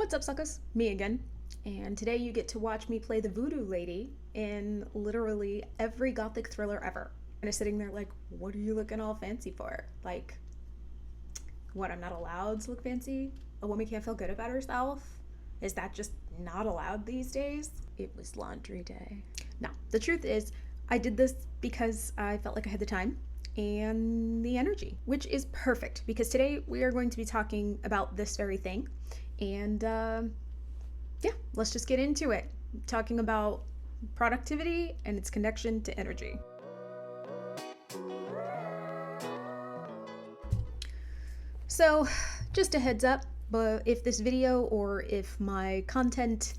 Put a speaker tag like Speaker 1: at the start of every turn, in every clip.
Speaker 1: What's up, suckers? Me again. And today you get to watch me play the voodoo lady in literally every gothic thriller ever. And I'm sitting there like, what are you looking all fancy for? Like, what, I'm not allowed to look fancy? A woman can't feel good about herself? Is that just not allowed these days? It was laundry day. No, the truth is, I did this because I felt like I had the time and the energy, which is perfect because today we are going to be talking about this very thing. And yeah, let's just get into it. Talking about productivity and its connection to energy. So, just a heads up, but if this video or if my content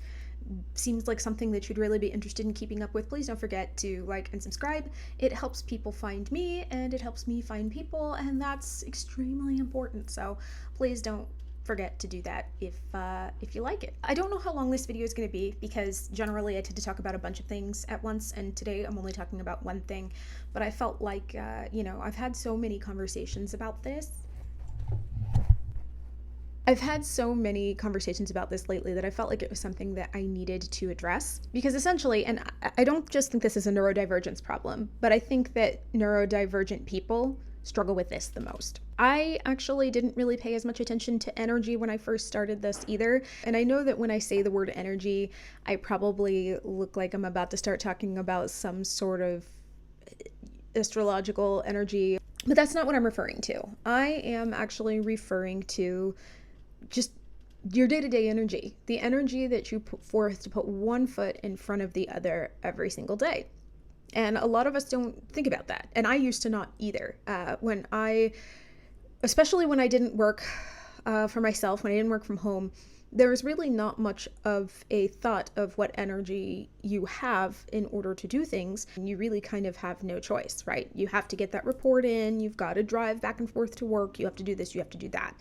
Speaker 1: seems like something that you'd really be interested in keeping up with, please don't forget to like and subscribe. It helps people find me and it helps me find people, and that's extremely important. So please don't forget to do that if you like it. I don't know how long this video is going to be because generally I tend to talk about a bunch of things at once, and today I'm only talking about one thing, but I felt like I've had so many conversations about this. I've had so many conversations about this lately that I felt like it was something that I needed to address, because essentially, and I don't just think this is a neurodivergence problem, but I think that neurodivergent people struggle with this the most. I actually didn't really pay as much attention to energy when I first started this either, and I know that when I say the word energy, I probably look like I'm about to start talking about some sort of astrological energy, but that's not what I'm referring to. I am actually referring to just your day-to-day energy, the energy that you put forth to put one foot in front of the other every single day. And a lot of us don't think about that. And I used to not either. Especially when I didn't work for myself, when I didn't work from home, there was really not much of a thought of what energy you have in order to do things. You really kind of have no choice, right? You have to get that report in, you've got to drive back and forth to work, you have to do this, you have to do that.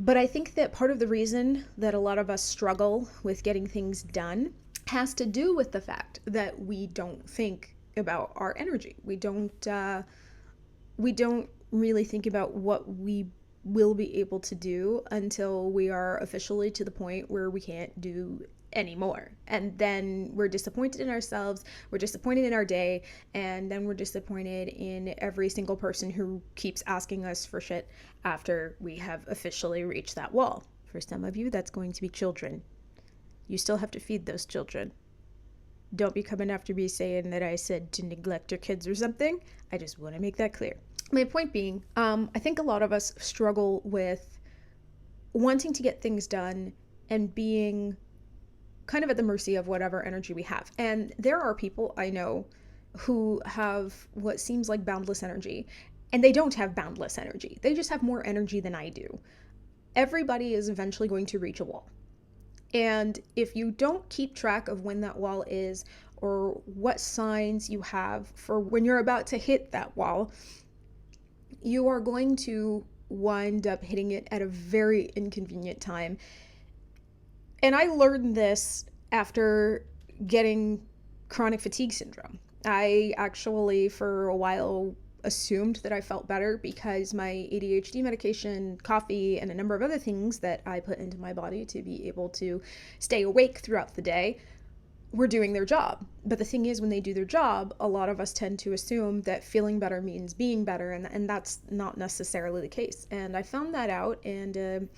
Speaker 1: But I think that part of the reason that a lot of us struggle with getting things done has to do with the fact that we don't think about our energy. We don't really think about what we will be able to do until we are officially to the point where we can't do anymore. And then we're disappointed in ourselves, we're disappointed in our day, and then we're disappointed in every single person who keeps asking us for shit after we have officially reached that wall. For some of you, that's going to be children. You still have to feed those children. Don't be coming after me saying that I said to neglect your kids or something. I just want to make that clear. My point being, I think a lot of us struggle with wanting to get things done and being kind of at the mercy of whatever energy we have. And there are people I know who have what seems like boundless energy, and they don't have boundless energy. They just have more energy than I do. Everybody is eventually going to reach a wall. And if you don't keep track of when that wall is, or what signs you have for when you're about to hit that wall, you are going to wind up hitting it at a very inconvenient time. And I learned this after getting chronic fatigue syndrome. I actually, for a while, assumed that I felt better because my ADHD medication, coffee, and a number of other things that I put into my body to be able to stay awake throughout the day were doing their job. But the thing is, when they do their job, a lot of us tend to assume that feeling better means being better, and that's not necessarily the case. And I found that out, and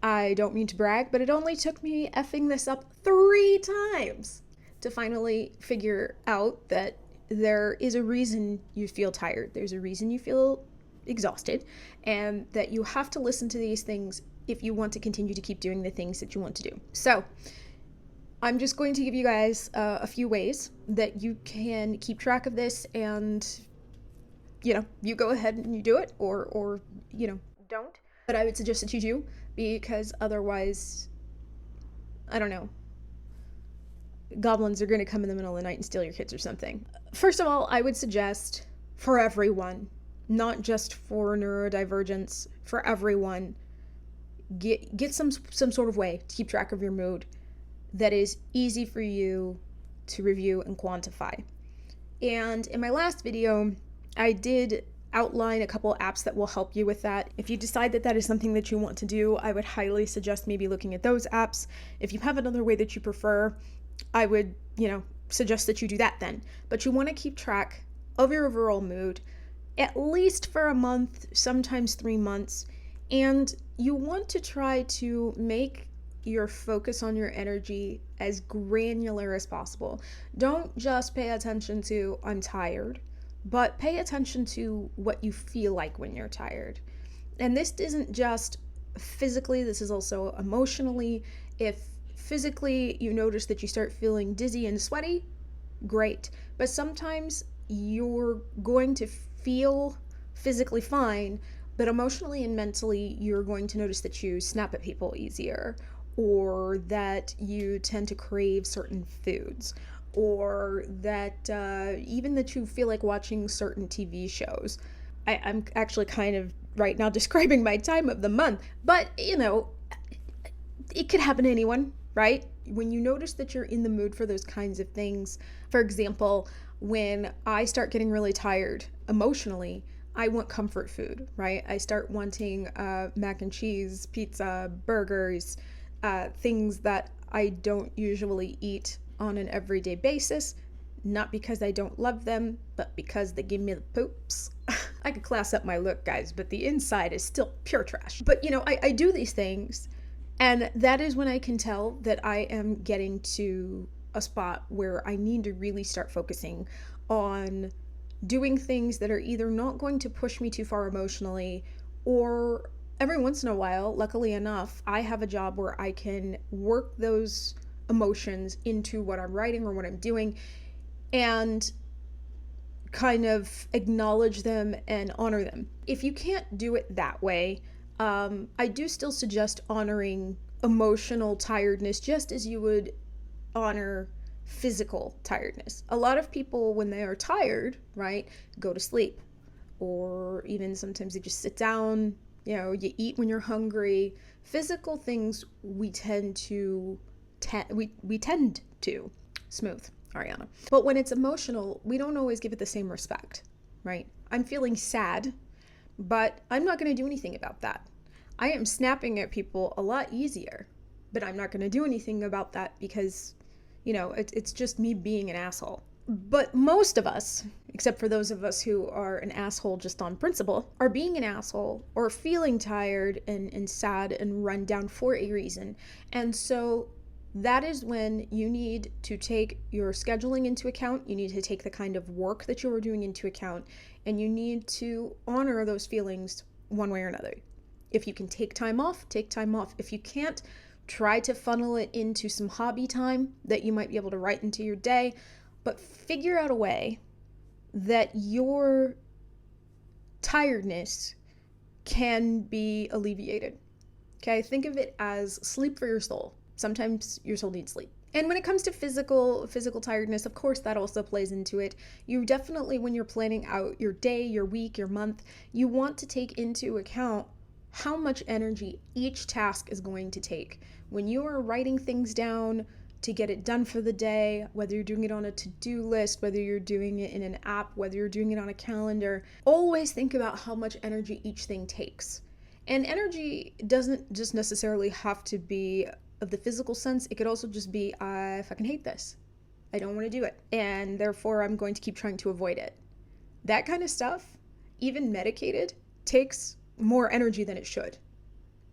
Speaker 1: I don't mean to brag, but it only took me effing this up 3 times to finally figure out that there is a reason you feel tired. There's a reason you feel exhausted, and that you have to listen to these things if you want to continue to keep doing the things that you want to do. So I'm just going to give you guys a few ways that you can keep track of this, and you go ahead and you do it, or don't. But I would suggest that you do, because otherwise, I don't know, goblins are going to come in the middle of the night and steal your kids or something. First of all, I would suggest for everyone, not just for neurodivergence, for everyone, get some sort of way to keep track of your mood that is easy for you to review and quantify. And in my last video, I did outline a couple apps that will help you with that. If you decide that that is something that you want to do, I would highly suggest maybe looking at those apps. If you have another way that you prefer, I would, suggest that you do that then. But you want to keep track of your overall mood, at least for a month, sometimes 3 months. And you want to try to make your focus on your energy as granular as possible. Don't just pay attention to I'm tired, but pay attention to what you feel like when you're tired. And this isn't just physically, this is also emotionally. If physically you notice that you start feeling dizzy and sweaty, great. But sometimes you're going to feel physically fine, but emotionally and mentally you're going to notice that you snap at people easier, or that you tend to crave certain foods, or that even that you feel like watching certain TV shows. I'm actually kind of right now describing my time of the month, but it could happen to anyone, right? When you notice that you're in the mood for those kinds of things, for example, when I start getting really tired emotionally, I want comfort food, right? I start wanting mac and cheese, pizza, burgers, things that I don't usually eat on an everyday basis, not because I don't love them, but because they give me the poops. I could class up my look, guys, but the inside is still pure trash. But I do these things, and that is when I can tell that I am getting to a spot where I need to really start focusing on doing things that are either not going to push me too far emotionally, or every once in a while, luckily enough, I have a job where I can work those emotions into what I'm writing or what I'm doing and kind of acknowledge them and honor them. If you can't do it that way, I do still suggest honoring emotional tiredness just as you would honor physical tiredness. A lot of people, when they are tired, right, go to sleep, or even sometimes they just sit down. You eat when you're hungry. Physical things we tend to smooth, Ariana. But when it's emotional, we don't always give it the same respect, right? I'm feeling sad, but I'm not going to do anything about that. I am snapping at people a lot easier, but I'm not going to do anything about that because, it's just me being an asshole. But most of us, except for those of us who are an asshole just on principle, are being an asshole or feeling tired and sad and run down for a reason. And so that is when you need to take your scheduling into account. You need to take the kind of work that you are doing into account, and you need to honor those feelings one way or another. If you can take time off, take time off. If you can't, try to funnel it into some hobby time that you might be able to write into your day, but figure out a way that your tiredness can be alleviated. Okay, think of it as sleep for your soul. Sometimes your soul needs sleep. And when it comes to physical tiredness, of course, that also plays into it. You definitely, when you're planning out your day, your week, your month, you want to take into account how much energy each task is going to take. When you are writing things down to get it done for the day, whether you're doing it on a to-do list, whether you're doing it in an app, whether you're doing it on a calendar, always think about how much energy each thing takes. And energy doesn't just necessarily have to be of the physical sense. It could also just be, I fucking hate this. I don't want to do it. And therefore, I'm going to keep trying to avoid it. That kind of stuff, even medicated, takes more energy than it should.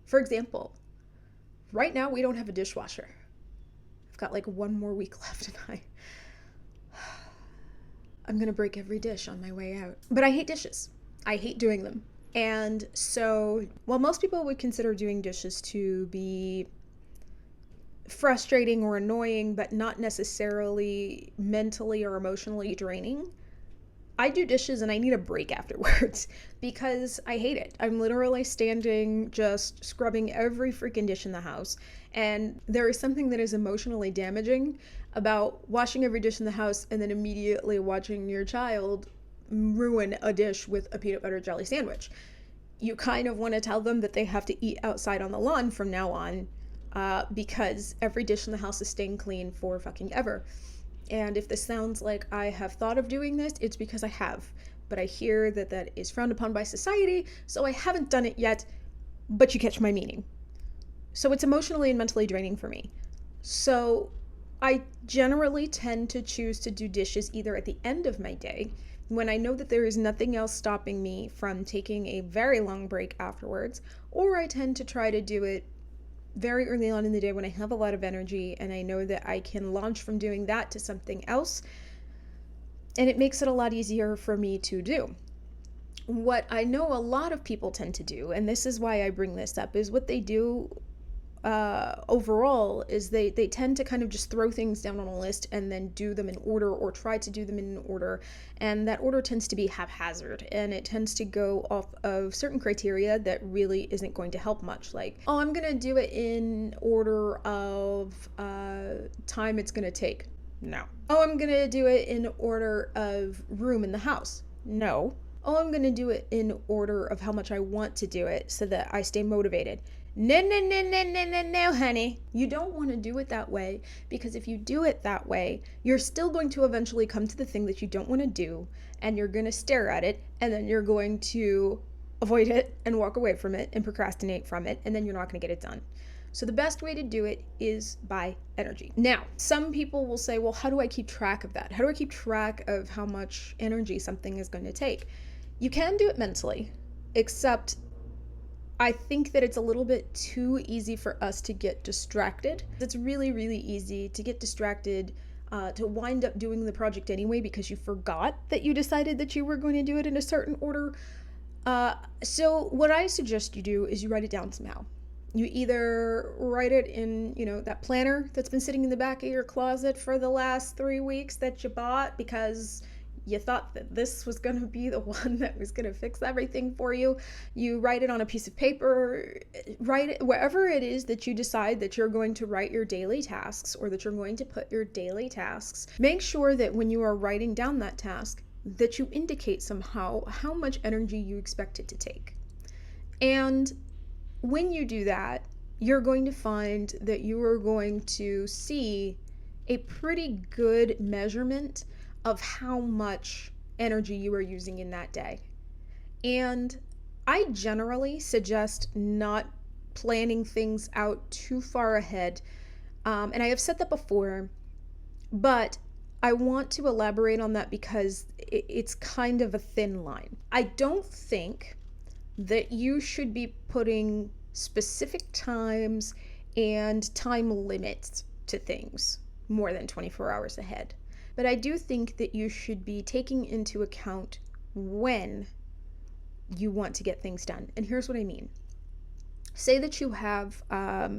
Speaker 1: For example, right now we don't have a dishwasher. I've got like 1 more week left and I'm gonna break every dish on my way out. But I hate dishes. I hate doing them. And so while most people would consider doing dishes to be frustrating or annoying, but not necessarily mentally or emotionally draining, I do dishes and I need a break afterwards because I hate it. I'm literally standing just scrubbing every freaking dish in the house. And there is something that is emotionally damaging about washing every dish in the house and then immediately watching your child ruin a dish with a peanut butter jelly sandwich. You kind of want to tell them that they have to eat outside on the lawn from now on because every dish in the house is staying clean for fucking ever. And if this sounds like I have thought of doing this, it's because I have. but I hear that that is frowned upon by society, so I haven't done it yet, but you catch my meaning. So it's emotionally and mentally draining for me. So I generally tend to choose to do dishes either at the end of my day, when I know that there is nothing else stopping me from taking a very long break afterwards, or I tend to try to do it very early on in the day when I have a lot of energy and I know that I can launch from doing that to something else, and it makes it a lot easier for me to do. What I know a lot of people tend to do, and this is why I bring this up, is what they do overall is they tend to kind of just throw things down on a list and then do them in order, or try to do them in an order, and that order tends to be haphazard, and it tends to go off of certain criteria that really isn't going to help much, like, oh, I'm gonna do it in order of time it's gonna take. No. Oh, I'm gonna do it in order of room in the house. No. Oh, I'm gonna do it in order of how much I want to do it so that I stay motivated. No, no, no, no, no, no, no, honey. You don't want to do it that way, because if you do it that way, you're still going to eventually come to the thing that you don't want to do, and you're going to stare at it, and then you're going to avoid it and walk away from it and procrastinate from it, and then you're not going to get it done. So the best way to do it is by energy. Now, some people will say, well, how do I keep track of that? How do I keep track of how much energy something is going to take? You can do it mentally, except I think that it's a little bit too easy for us to get distracted. It's really, really easy to get distracted, to wind up doing the project anyway because you forgot that you decided that you were going to do it in a certain order. So what I suggest you do is you write it down somehow. You either write it in, that planner that's been sitting in the back of your closet for the last 3 weeks that you bought because you thought that this was going to be the one that was going to fix everything for you. You write it on a piece of paper, write it wherever it is that you decide that you're going to write your daily tasks, or that you're going to put your daily tasks. Make sure that when you are writing down that task, that you indicate somehow how much energy you expect it to take. And when you do that, you're going to find that you are going to see a pretty good measurement of how much energy you are using in that day. And I generally suggest not planning things out too far ahead. And I have said that before, but I want to elaborate on that because it's kind of a thin line. I don't think that you should be putting specific times and time limits to things more than 24 hours ahead. But I do think that you should be taking into account when you want to get things done. And here's what I mean. Say that you have a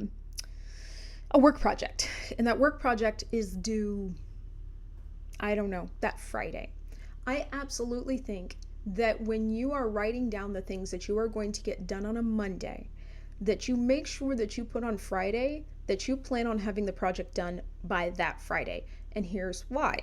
Speaker 1: work project, and that work project is due, I don't know, that Friday. I absolutely think that when you are writing down the things that you are going to get done on a Monday, that you make sure that you put on Friday that you plan on having the project done by that Friday. And here's why.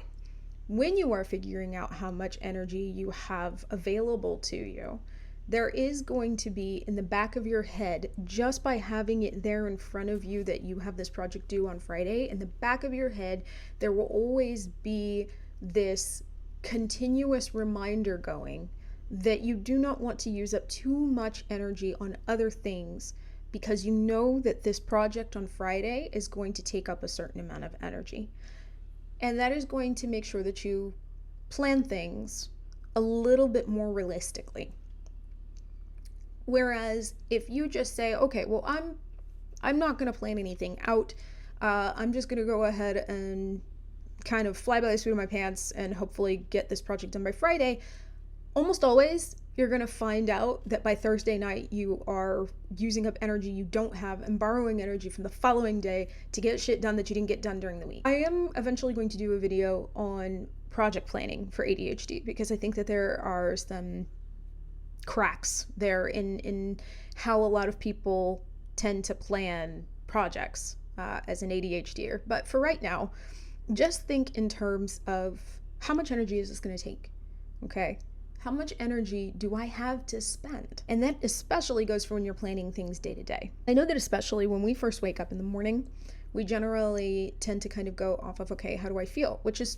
Speaker 1: When you are figuring out how much energy you have available to you, there is going to be in the back of your head, just by having it there in front of you that you have this project due on Friday, in the back of your head, there will always be this continuous reminder going that you do not want to use up too much energy on other things, because you know that this project on Friday is going to take up a certain amount of energy. And that is going to make sure that you plan things a little bit more realistically. Whereas if you just say, okay, well, I'm not going to plan anything out. I'm just going to go ahead and kind of fly by the seat of my pants and hopefully get this project done by Friday. Almost always, you're going to find out that by Thursday night, you are using up energy you don't have and borrowing energy from the following day to get shit done that you didn't get done during the week. I am eventually going to do a video on project planning for ADHD, because I think that there are some cracks there in how a lot of people tend to plan projects as an ADHDer. But for right now, just think in terms of how much energy is this going to take, okay? How much energy do I have to spend? And that especially goes for when you're planning things day to day. I know that especially when we first wake up in the morning, we generally tend to kind of go off of, okay, how do I feel? Which is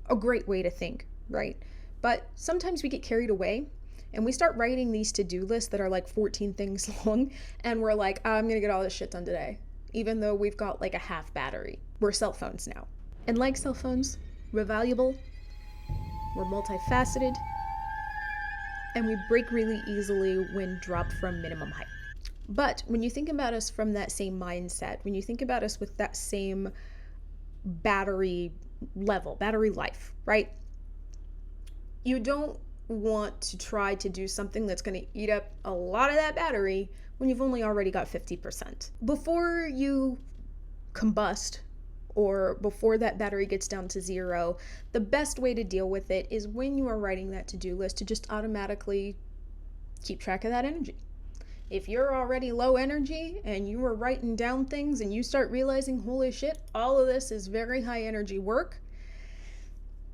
Speaker 1: a great way to think, right? But sometimes we get carried away and we start writing these to-do lists that are like 14 things long, and we're like, I'm gonna get all this shit done today, even though we've got like a half battery. We're cell phones now. And like cell phones, we're valuable, we're multifaceted, and we break really easily when dropped from minimum height. But when you think about us from that same mindset, when you think about us with that same battery level, battery life, right? You don't want to try to do something that's going to eat up a lot of that battery when you've only already got 50%. Before you combust, or before that battery gets down to zero, the best way to deal with it is when you are writing that to-do list to just automatically keep track of that energy. If you're already low energy and you are writing down things and you start realizing, holy shit, all of this is very high energy work,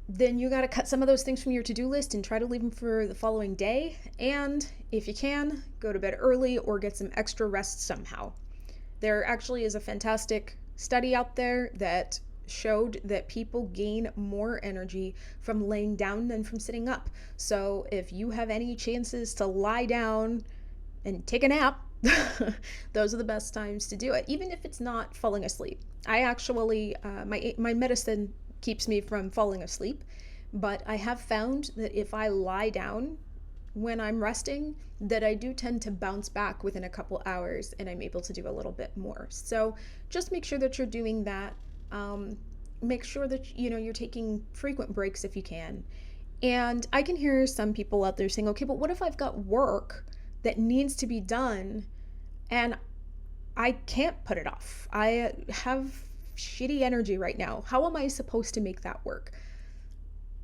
Speaker 1: then you got to cut some of those things from your to-do list and try to leave them for the following day. And if you can, go to bed early or get some extra rest somehow. There actually is a fantastic study out there that showed that people gain more energy from laying down than from sitting up. So if you have any chances to lie down and take a nap, those are the best times to do it, even if it's not falling asleep. I actually, my medicine keeps me from falling asleep, but I have found that if I lie down when I'm resting, that I do tend to bounce back within a couple hours and I'm able to do a little bit more. So just make sure that you're doing that. Make sure that you're taking frequent breaks if you can. And I can hear some people out there saying, okay, but what if I've got work that needs to be done and I can't put it off? I have shitty energy right now. How am I supposed to make that work?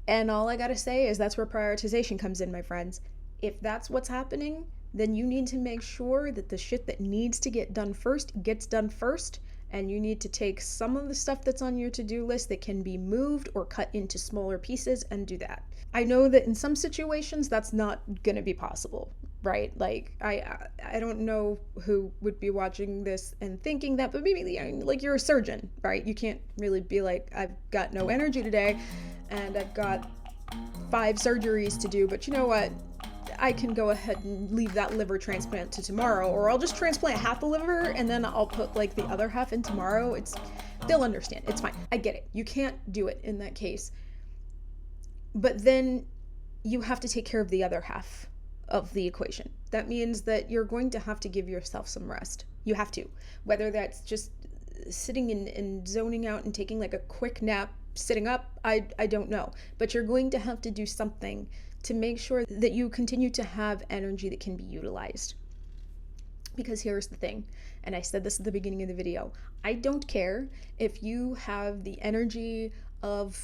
Speaker 1: And all I gotta say is that's where prioritization comes in, my friends. If that's what's happening, then you need to make sure that the shit that needs to get done first gets done first, and you need to take some of the stuff that's on your to-do list that can be moved or cut into smaller pieces and do that. I know that in some situations that's not gonna be possible, right? Like I don't know who would be watching this and thinking that, but maybe like you're a surgeon, right? You can't really be like, I've got no energy today and I've got 5 surgeries to do, but you know what? I can go ahead and leave that liver transplant to tomorrow, or I'll just transplant half the liver and then I'll put like the other half in tomorrow. They'll understand. It's fine. I get it. You can't do it in that case. But then you have to take care of the other half of the equation. That means that you're going to have to give yourself some rest. You have to. Whether that's just sitting and zoning out and taking like a quick nap, sitting up, I don't know. But you're going to have to do something to make sure that you continue to have energy that can be utilized. Because here's the thing, and I said this at the beginning of the video, I don't care if you have the energy of,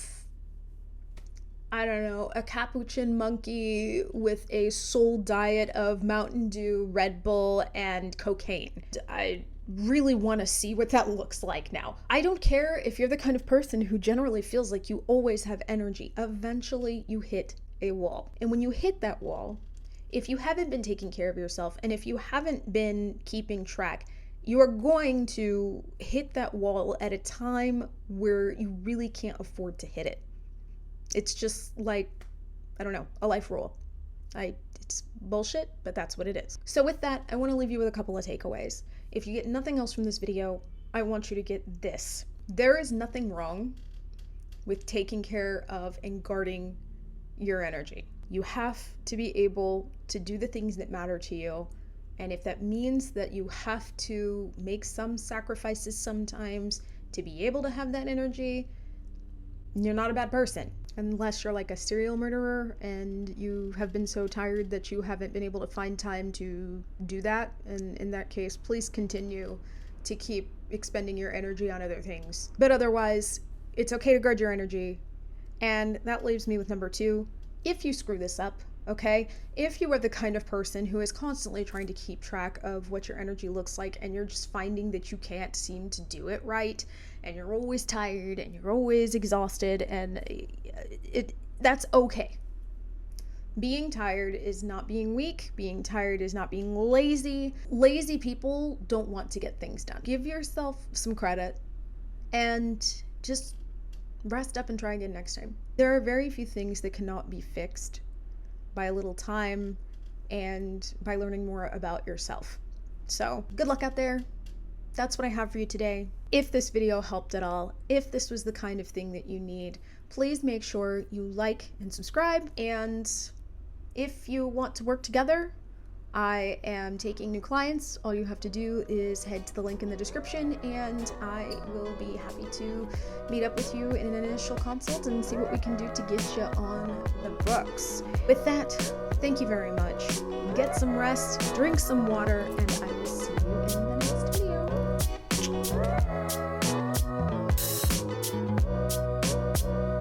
Speaker 1: I don't know, a capuchin monkey with a sole diet of Mountain Dew, Red Bull, and cocaine. I really want to see what that looks like now. I don't care if you're the kind of person who generally feels like you always have energy. Eventually you hit a wall. And when you hit that wall, if you haven't been taking care of yourself and if you haven't been keeping track, you are going to hit that wall at a time where you really can't afford to hit it. It's just like, I don't know, a life rule. It's bullshit, but that's what it is. So with that, I want to leave you with a couple of takeaways. If you get nothing else from this video, I want you to get this. There is nothing wrong with taking care of and guarding your energy. You have to be able to do the things that matter to you. And if that means that you have to make some sacrifices sometimes to be able to have that energy, you're not a bad person. Unless you're like a serial murderer and you have been so tired that you haven't been able to find time to do that. And in that case, please continue to keep expending your energy on other things. But otherwise, it's okay to guard your energy. And that leaves me with number 2. If you screw this up, okay? If you are the kind of person who is constantly trying to keep track of what your energy looks like and you're just finding that you can't seem to do it right, and you're always tired and you're always exhausted, and that's okay. Being tired is not being weak. Being tired is not being lazy. Lazy people don't want to get things done. Give yourself some credit and just rest up and try again next time. There are very few things that cannot be fixed by a little time and by learning more about yourself. So good luck out there. That's what I have for you today. If this video helped at all, if this was the kind of thing that you need, please make sure you like and subscribe. And if you want to work together, I am taking new clients. All you have to do is head to the link in the description and I will be happy to meet up with you in an initial consult and see what we can do to get you on the books. With that, thank you very much. Get some rest, drink some water, and I will see you in